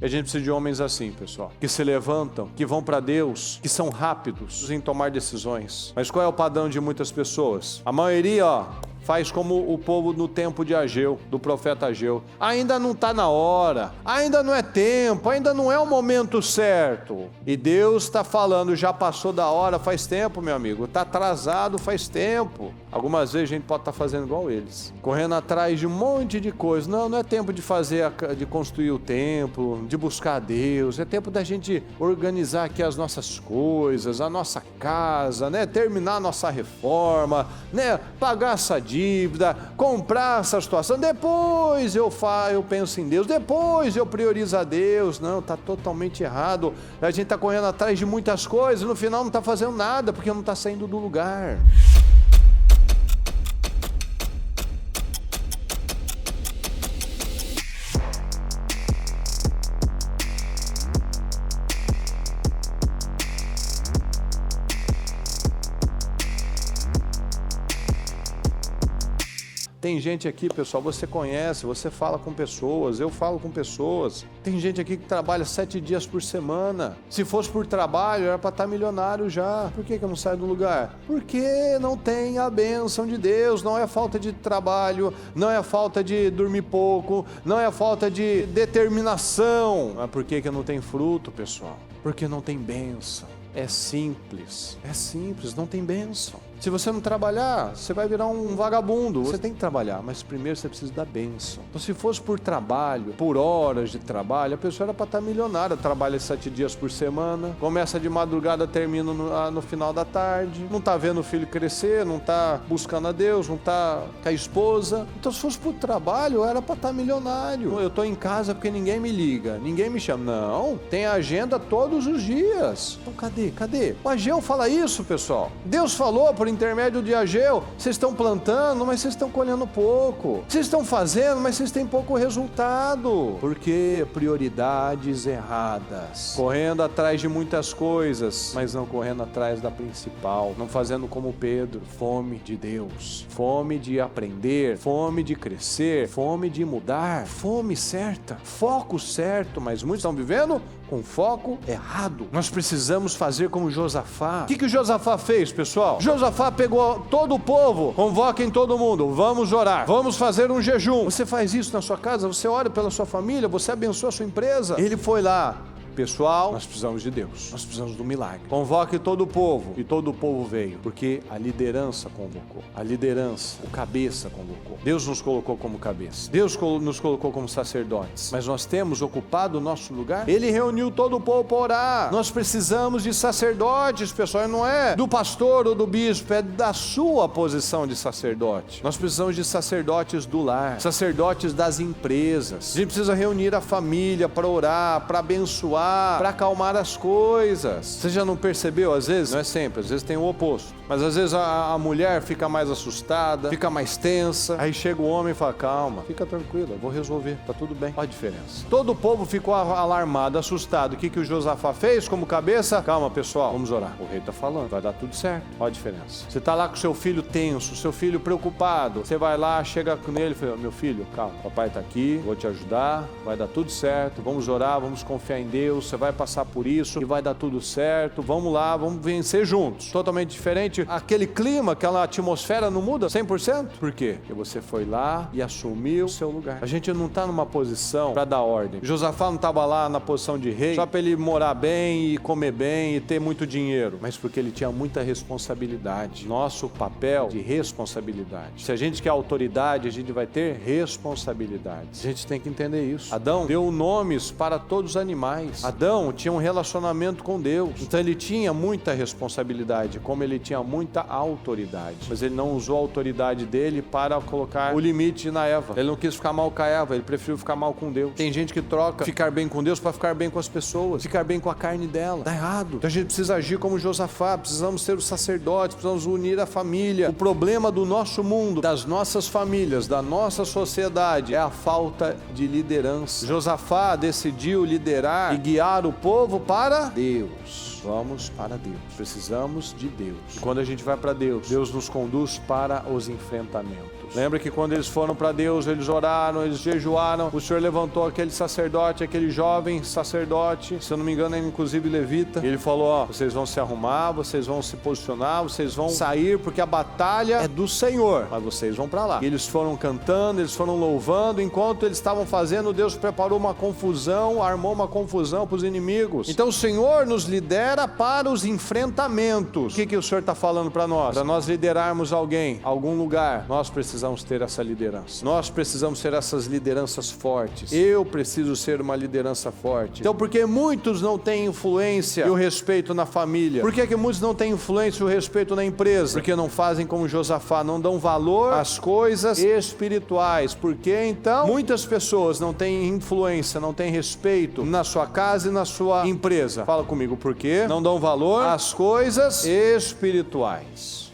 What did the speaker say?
E a gente precisa de homens assim, pessoal, que se levantam, que vão para Deus, que são rápidos em tomar decisões. Mas qual é o padrão de muitas pessoas? A maioria, faz como o povo no tempo de Ageu, do profeta Ageu. Ainda não está na hora, ainda não é tempo, ainda não é o momento certo. E Deus está falando, já passou da hora faz tempo, meu amigo, está atrasado faz tempo. Algumas vezes a gente pode estar fazendo igual eles, correndo atrás de um monte de coisa. Não é tempo de de construir o templo, de buscar a Deus. É tempo da gente organizar aqui as nossas coisas, a nossa casa, né? Terminar a nossa reforma, né? Pagar essa dívida, comprar essa situação. Depois eu penso em Deus, depois eu priorizo a Deus. Não, está totalmente errado. A gente está correndo atrás de muitas coisas, no final não está fazendo nada, porque não está saindo do lugar. Tem gente aqui, pessoal, você conhece, você fala com pessoas, eu falo com pessoas. Tem gente aqui que trabalha 7 dias por semana. Se fosse por trabalho, era para estar milionário já. Por que eu não saio do lugar? Porque não tem a bênção de Deus. Não é falta de trabalho, não é falta de dormir pouco, não é falta de determinação. Mas por que eu não tenho fruto, pessoal? Porque não tem bênção. É simples, não tem bênção. Se você não trabalhar, você vai virar um vagabundo. Você tem que trabalhar, mas primeiro você precisa da bênção. Então, se fosse por trabalho, por horas de trabalho, a pessoa era para estar milionária. Trabalha 7 dias por semana, começa de madrugada, termina no final da tarde, não está vendo o filho crescer, não está buscando a Deus, não está com a esposa. Então, se fosse por trabalho, era para estar milionário. Eu estou em casa porque ninguém me liga, ninguém me chama. Não, tem agenda todos os dias. Então, cadê? O Ageu fala isso, pessoal. Deus falou por intermédio de Ageu, vocês estão plantando, mas vocês estão colhendo pouco. Vocês estão fazendo, mas vocês têm pouco resultado. Por quê? Prioridades erradas. Correndo atrás de muitas coisas, mas não correndo atrás da principal. Não fazendo como Pedro, fome de Deus, fome de aprender, fome de crescer, fome de mudar, fome certa, foco certo, mas muitos estão vivendo com foco errado. Nós precisamos fazer como Josafá. O que o Josafá fez, pessoal? Josafá pegou todo o povo, convoquem todo mundo, vamos orar, vamos fazer um jejum. Você faz isso na sua casa, você ora pela sua família, você abençoa a sua empresa. Ele foi lá. Pessoal, nós precisamos de Deus, nós precisamos do milagre. Convoque todo o povo, e todo o povo veio, porque a liderança convocou, a liderança, o cabeça convocou. Deus nos colocou como cabeça, Deus nos colocou como sacerdotes, mas nós temos ocupado o nosso lugar. Ele reuniu todo o povo para orar. Nós precisamos de sacerdotes, pessoal, não é do pastor ou do bispo, é da sua posição de sacerdote. Nós precisamos de sacerdotes do lar, sacerdotes das empresas. A gente precisa reunir a família para orar, para abençoar, para acalmar as coisas. Você já não percebeu? Às vezes, não é sempre, às vezes tem o oposto, mas às vezes a mulher fica mais assustada, fica mais tensa, aí chega o homem e fala, calma, fica tranquila, eu vou resolver, tá tudo bem. Olha a diferença. Todo o povo ficou alarmado, assustado. O que o Josafá fez como cabeça? Calma, pessoal, vamos orar, o rei tá falando, vai dar tudo certo. Olha a diferença. Você tá lá com seu filho tenso, seu filho preocupado, você vai lá, chega nele e fala, meu filho, calma, papai tá aqui, vou te ajudar, vai dar tudo certo, vamos orar, vamos confiar em Deus, você vai passar por isso e vai dar tudo certo, vamos lá, vamos vencer juntos. Totalmente diferente, aquele clima, aquela atmosfera não muda 100%. Por quê? Porque você foi lá e assumiu o seu lugar. A gente não está numa posição para dar ordem. Josafá não estava lá na posição de rei só para ele morar bem e comer bem e ter muito dinheiro, mas porque ele tinha muita responsabilidade. Nosso papel de responsabilidade. Se a gente quer autoridade, a gente vai ter responsabilidade. A gente tem que entender isso. Adão deu nomes para todos os animais. Adão tinha um relacionamento com Deus, então ele tinha muita responsabilidade, como ele tinha muita autoridade, mas ele não usou a autoridade dele para colocar o limite na Eva. Ele não quis ficar mal com a Eva, ele preferiu ficar mal com Deus. Tem gente que troca ficar bem com Deus para ficar bem com as pessoas, ficar bem com a carne dela. Tá errado. Então a gente precisa agir como Josafá, precisamos ser os sacerdotes, precisamos unir a família. O problema do nosso mundo, das nossas famílias, da nossa sociedade é a falta de liderança. Josafá decidiu liderar e guiar o povo para Deus. Vamos para Deus. Precisamos de Deus. E quando Quando a gente vai para Deus, Deus nos conduz para os enfrentamentos. Lembra que quando eles foram para Deus, eles oraram, eles jejuaram, o Senhor levantou aquele sacerdote, aquele jovem sacerdote, se eu não me engano, inclusive levita, e ele falou, ó, vocês vão se arrumar, vocês vão se posicionar, vocês vão sair, porque a batalha é do Senhor, mas vocês vão para lá. E eles foram cantando, eles foram louvando, enquanto eles estavam fazendo, Deus preparou uma confusão, armou uma confusão para os inimigos. Então o Senhor nos lidera para os enfrentamentos. O que o Senhor está falando para nós? Para nós liderarmos alguém, algum lugar, nós precisamos ter essa liderança. Nós precisamos ser essas lideranças fortes. Eu preciso ser uma liderança forte. Então, por que muitos não têm influência e o respeito na família? Por que muitos não têm influência e o respeito na empresa? Porque não fazem como Josafá, não dão valor às coisas espirituais. Porque então muitas pessoas não têm influência, não têm respeito na sua casa e na sua empresa. Fala comigo, por quê? Não dão valor às coisas espirituais.